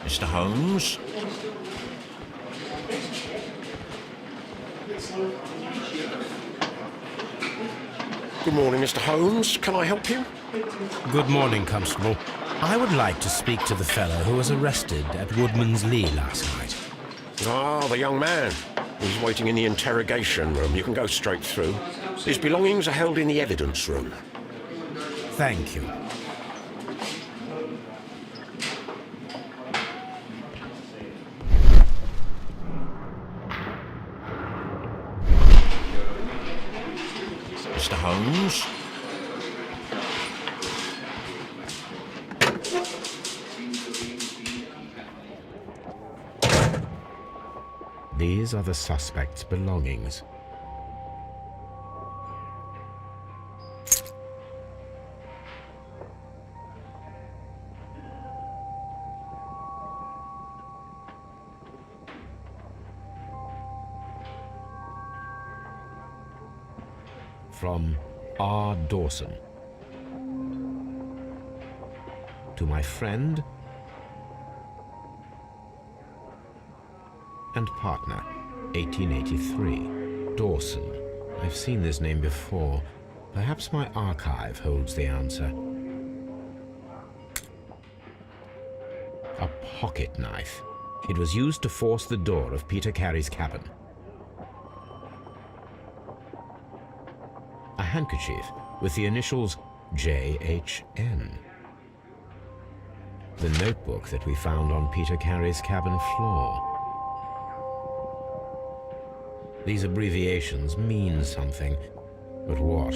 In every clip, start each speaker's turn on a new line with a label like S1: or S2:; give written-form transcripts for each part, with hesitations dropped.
S1: Mr. Holmes? Good morning, Mr. Holmes. Can I help you?
S2: Good morning, Constable. I would like to speak to the fellow who was arrested at Woodman's Lee last night.
S1: Ah, the young man. He's waiting in the interrogation room. You can go straight through. His belongings are held in the evidence room.
S2: Thank you.
S1: Mr. Holmes?
S2: These are the suspect's belongings. From R. Dawson. To my friend and partner, 1883. Dawson. I've seen this name before. Perhaps my archive holds the answer. A pocket knife. It was used to force the door of Peter Carey's cabin. A handkerchief with the initials J.H.N. The notebook that we found on Peter Carey's cabin floor. These abbreviations mean something, but what?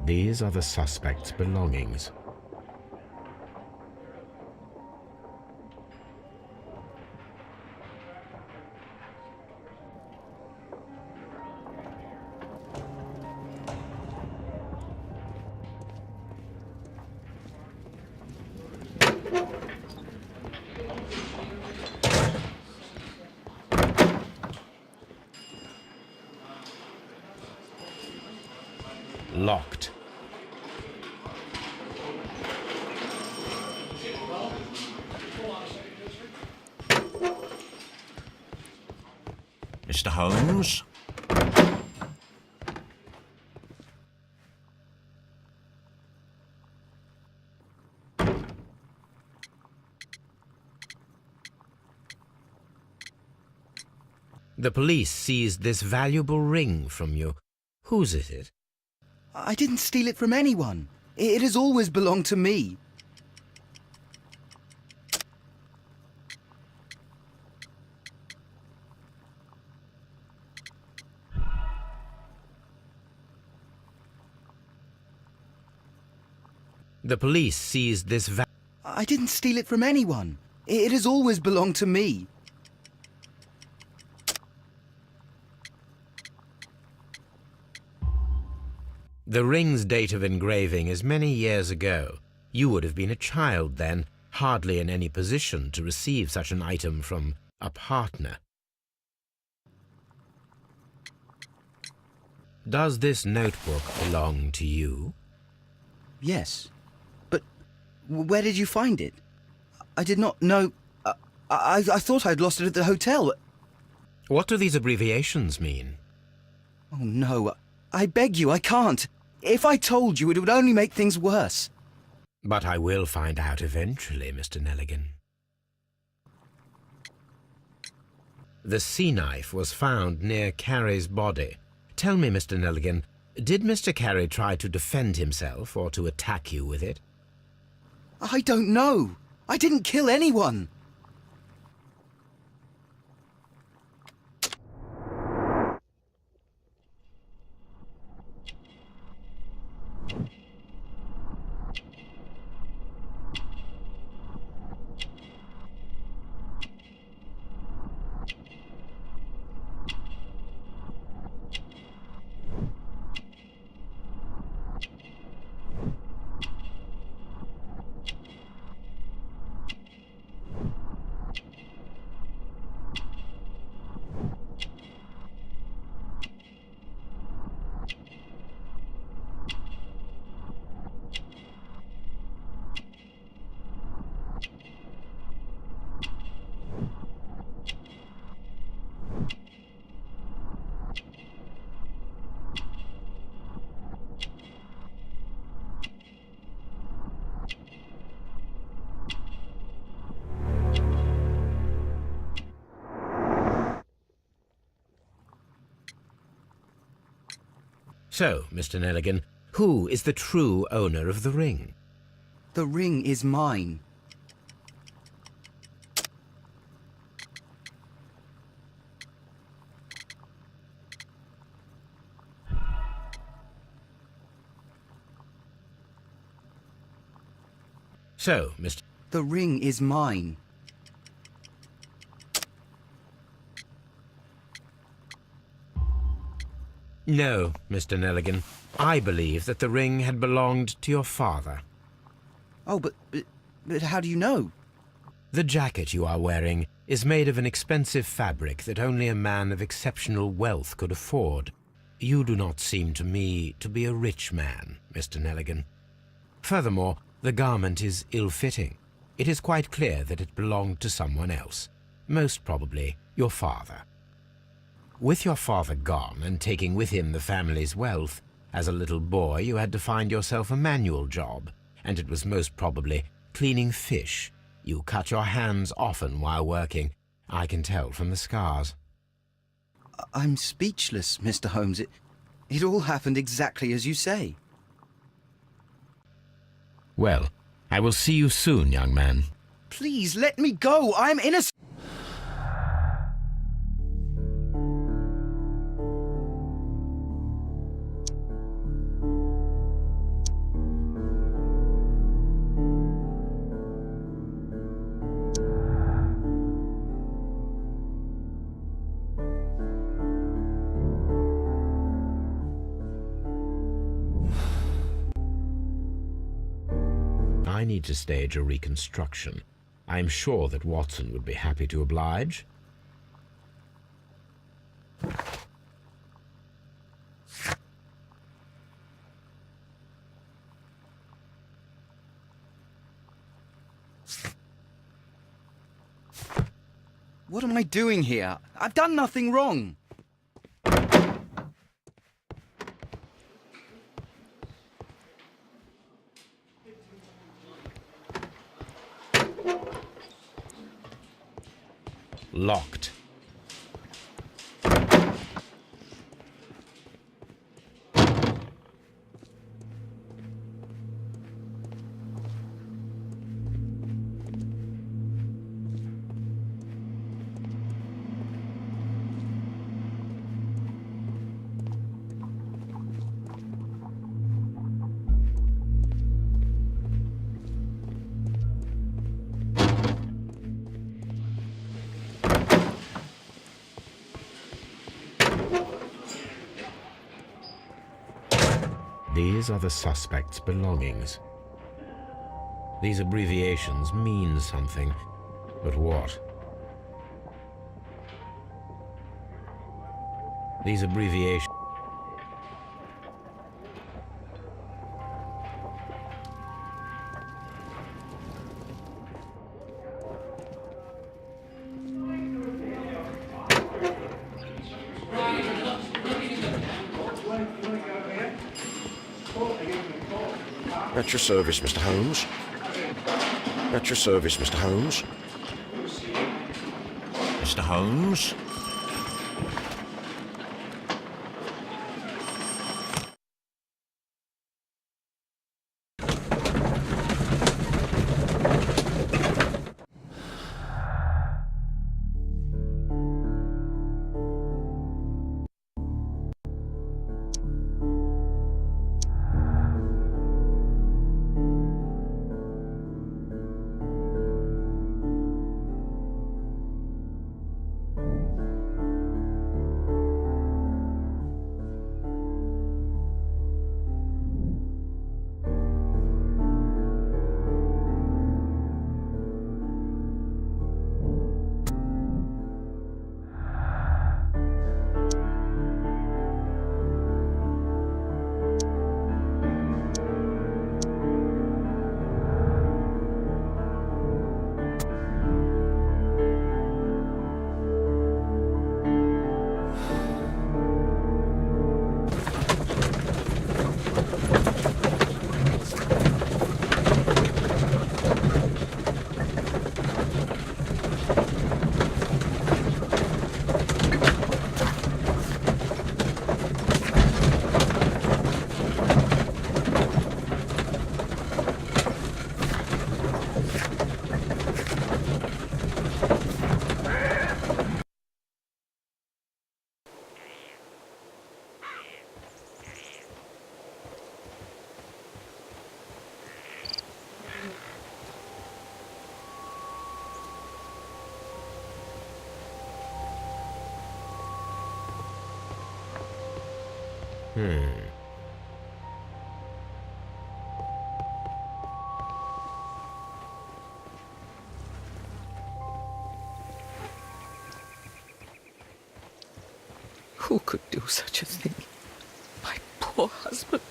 S2: These are the suspect's belongings. Locked.
S1: Mr. Holmes?
S2: The police seized this valuable ring from you. Whose is it?
S3: I didn't steal it from anyone. It has always belonged to me.
S2: The police seized this
S3: I didn't steal it from anyone. It has always belonged to me.
S2: The ring's date of engraving is many years ago. You would have been a child then, hardly in any position to receive such an item from a partner. Does this notebook belong to you?
S3: Yes. But where did you find it? I did not know... I thought I'd lost it at the hotel.
S2: What do these abbreviations mean?
S3: Oh, no. I beg you, I can't. If I told you, it would only make things worse.
S2: But I will find out eventually, Mr. Nelligan. The sea knife was found near Carey's body. Tell me, Mr. Nelligan, did Mr. Carey try to defend himself or to attack you with it?
S3: I don't know. I didn't kill anyone.
S2: So, Mr. Nelligan, who is the true owner of the ring?
S3: The ring is mine.
S2: So, Mr.
S3: The ring is mine.
S2: No, Mr. Nelligan. I believe that the ring had belonged to your father.
S3: Oh, but how do you know?
S2: The jacket you are wearing is made of an expensive fabric that only a man of exceptional wealth could afford. You do not seem to me to be a rich man, Mr. Nelligan. Furthermore, the garment is ill-fitting. It is quite clear that it belonged to someone else, most probably your father. With your father gone and taking with him the family's wealth, as a little boy you had to find yourself a manual job, and it was most probably cleaning fish. You cut your hands often while working. I can tell from the scars.
S3: I'm speechless, Mr. Holmes. It all happened exactly as you say.
S2: Well, I will see you soon, young man.
S3: Please, let me go! I'm innocent!
S2: I need to stage a reconstruction. I am sure that Watson would be happy to oblige.
S3: What am I doing here? I've done nothing wrong.
S2: Locked. These are the suspect's belongings. These abbreviations mean something, but what? These abbreviations...
S1: At your service, Mr. Holmes. At your service, Mr. Holmes. Mr. Holmes?
S4: Who could do such a thing? My poor husband.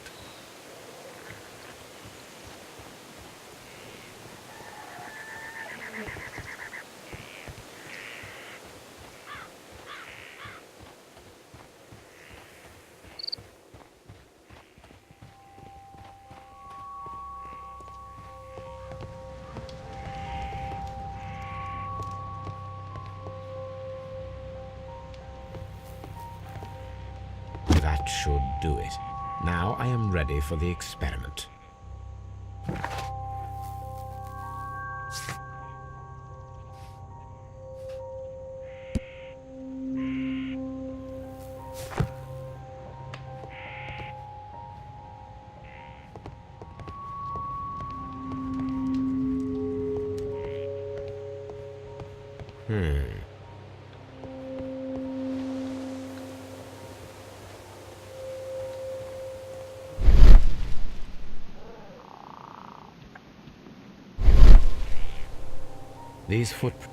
S2: That should do it. Now I am ready for the experiment. These footprints.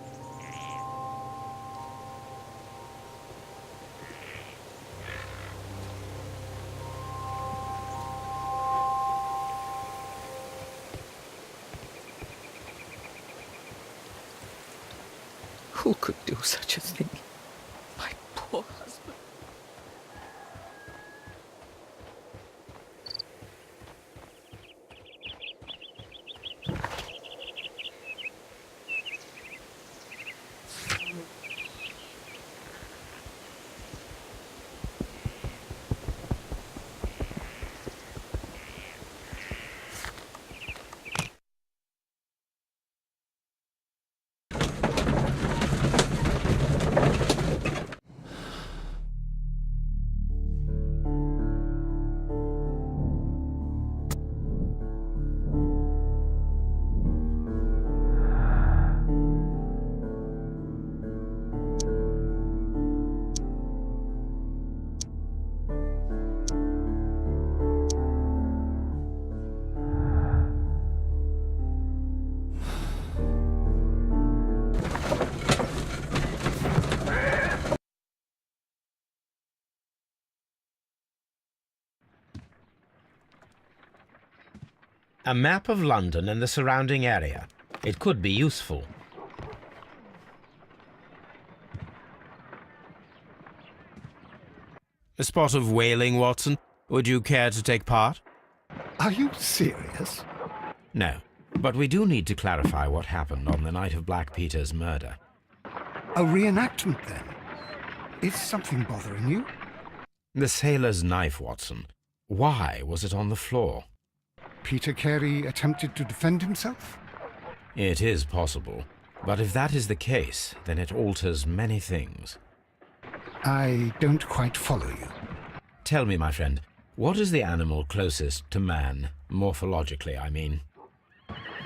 S4: Who could do such a thing? My poor husband.
S2: A map of London and the surrounding area. It could be useful. A spot of whaling, Watson. Would you care to take part?
S5: Are you serious?
S2: No, but we do need to clarify what happened on the night of Black Peter's murder.
S5: A reenactment, then? Is something bothering you?
S2: The sailor's knife, Watson. Why was it on the floor?
S5: Peter Carey attempted to defend himself?
S2: It is possible. But if that is the case, then it alters many things.
S5: I don't quite follow you.
S2: Tell me, my friend, what is the animal closest to man, morphologically, I mean?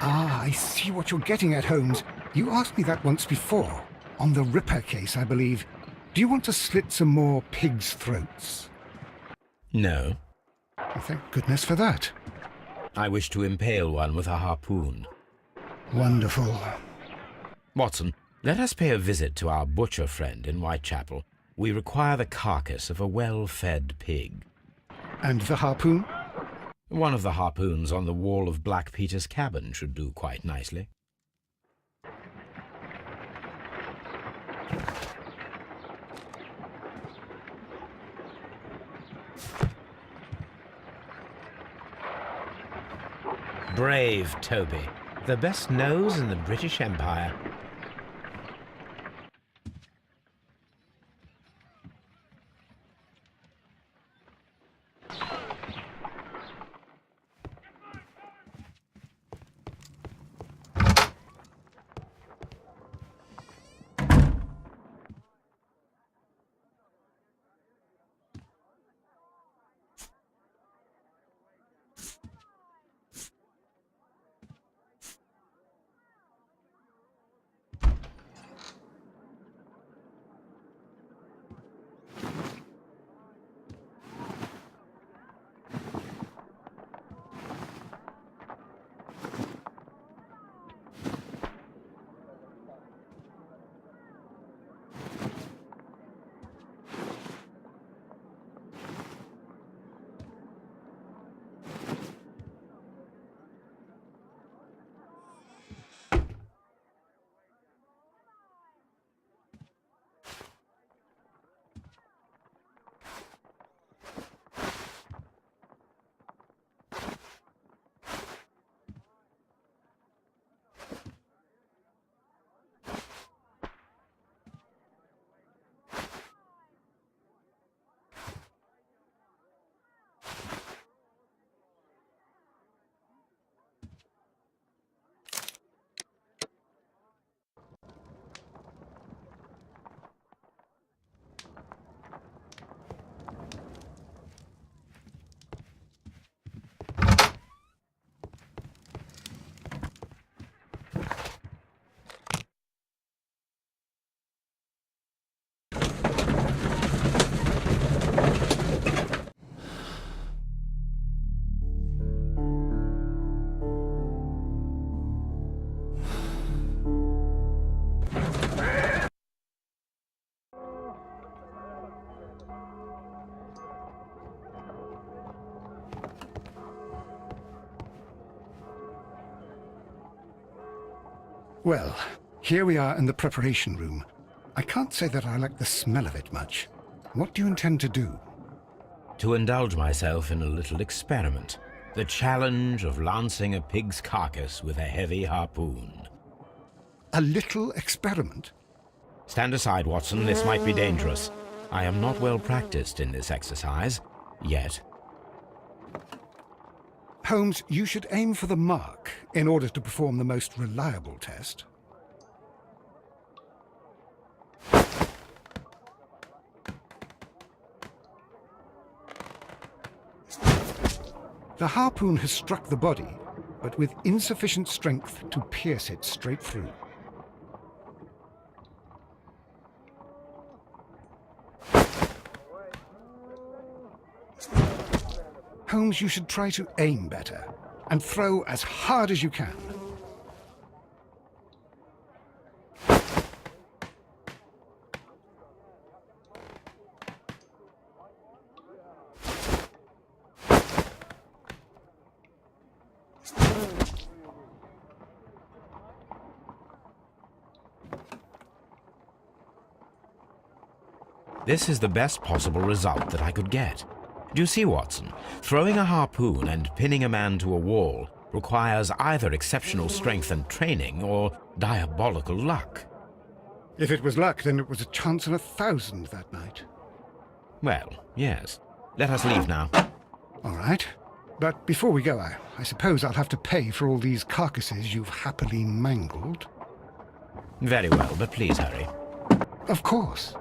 S5: Ah, I see what you're getting at, Holmes. You asked me that once before. On the Ripper case, I believe. Do you want to slit some more pigs' throats?
S2: No.
S5: Well, thank goodness for that.
S2: I wish to impale one with a harpoon.
S5: Wonderful.
S2: Watson, let us pay a visit to our butcher friend in Whitechapel. We require the carcass of a well-fed pig.
S5: And the harpoon?
S2: One of the harpoons on the wall of Black Peter's cabin should do quite nicely. Brave Toby, the best nose in the British Empire.
S5: Well, here we are in the preparation room. I can't say that I like the smell of it much. What do you intend to do?
S2: To indulge myself in a little experiment. The challenge of lancing a pig's carcass with a heavy harpoon.
S5: A little experiment?
S2: Stand aside, Watson. This might be dangerous. I am not well practiced in this exercise. Yet.
S5: Holmes, you should aim for the mark in order to perform the most reliable test. The harpoon has struck the body, but with insufficient strength to pierce it straight through. Holmes, you should try to aim better and throw as hard as you can.
S2: This is the best possible result that I could get. Do you see, Watson? Throwing a harpoon and pinning a man to a wall requires either exceptional strength and training or diabolical luck.
S5: If it was luck, then it was a chance in 1,000 that night.
S2: Well, yes. Let us leave now.
S5: All right. But before we go, I suppose I'll have to pay for all these carcasses you've happily mangled.
S2: Very well, but please hurry.
S5: Of course.